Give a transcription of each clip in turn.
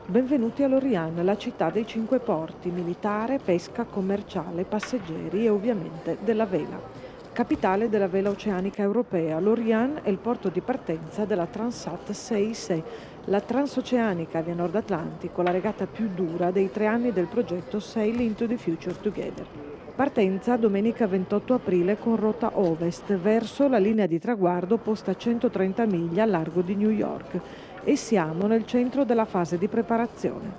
Benvenuti a Lorient, la città dei cinque porti, militare, pesca, commerciale, passeggeri e ovviamente della vela. Capitale della vela oceanica europea, Lorient è il porto di partenza della Transat 6, la transoceanica via Nord Atlantico, la regata più dura dei 3 anni del progetto Sail into the Future Together. Partenza domenica 28 aprile con rotta ovest verso la linea di traguardo posta a 130 miglia a largo di New York e siamo nel centro della fase di preparazione.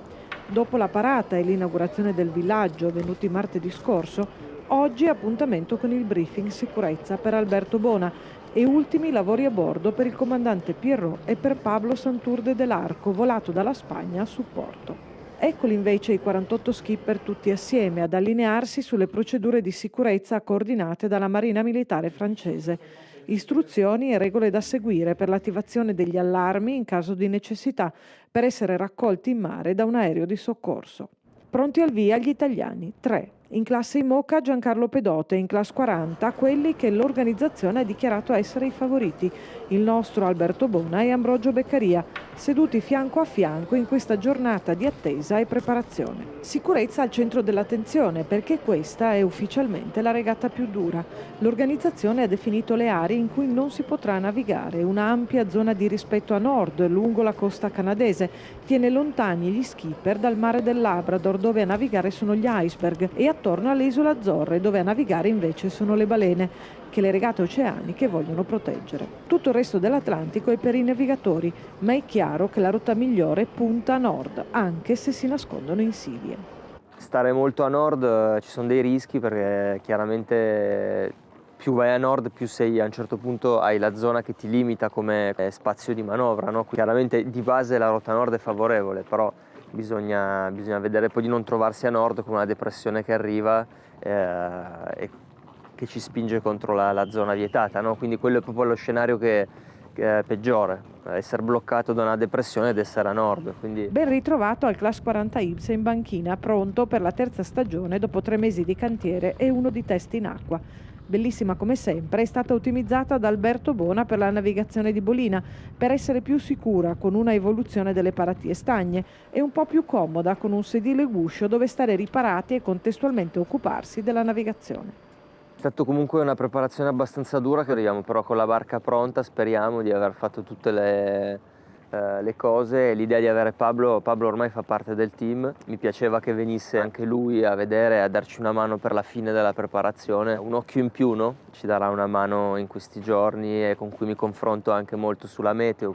Dopo la parata e l'inaugurazione del villaggio avvenuti martedì scorso, oggi appuntamento con il briefing sicurezza per Alberto Bona e ultimi lavori a bordo per il comandante Pierrot e per Pablo Santourde dell'Arco, volato dalla Spagna a supporto. Eccoli invece i 48 skipper tutti assieme ad allinearsi sulle procedure di sicurezza coordinate dalla Marina Militare francese. Istruzioni e regole da seguire per l'attivazione degli allarmi in caso di necessità per essere raccolti in mare da un aereo di soccorso. Pronti al via gli italiani, 3. In classe IMOCA Giancarlo Pedote, in classe 40 quelli che l'organizzazione ha dichiarato essere i favoriti, il nostro Alberto Bona e Ambrogio Beccaria, seduti fianco a fianco in questa giornata di attesa e preparazione. Sicurezza al centro dell'attenzione perché questa è ufficialmente la regata più dura. L'organizzazione ha definito le aree in cui non si potrà navigare, una ampia zona di rispetto a nord lungo la costa canadese, tiene lontani gli skipper dal mare del Labrador dove a navigare sono gli iceberg e attorno alle isole Azzorre dove a navigare invece sono le balene che le regate oceaniche vogliono proteggere. Tutto il resto dell'Atlantico è per i navigatori, ma è chiaro che la rotta migliore punta a nord, anche se si nascondono insidie. Stare molto a nord ci sono dei rischi perché chiaramente più vai a nord più sei a un certo punto hai la zona che ti limita come spazio di manovra, no? Chiaramente di base la rotta nord è favorevole, però bisogna vedere poi di non trovarsi a nord con una depressione che arriva e che ci spinge contro la zona vietata, no? Quindi quello è proprio lo scenario che è peggiore, essere bloccato da una depressione ed essere a nord. Quindi Ben ritrovato al Class 40 Ibse in banchina, pronto per la terza stagione dopo 3 mesi di cantiere e uno di test in acqua. Bellissima come sempre, è stata ottimizzata da Alberto Bona per la navigazione di Bolina, per essere più sicura con una evoluzione delle paratie stagne e un po' più comoda con un sedile guscio dove stare riparati e contestualmente occuparsi della navigazione. è stata comunque una preparazione abbastanza dura che arriviamo però con la barca pronta, speriamo di aver fatto tutte le cose. L'idea di avere Pablo ormai fa parte del team, mi piaceva che venisse anche lui a vedere e a darci una mano per la fine della preparazione, un occhio in più, no? Ci darà una mano in questi giorni e con cui mi confronto anche molto sulla meteo.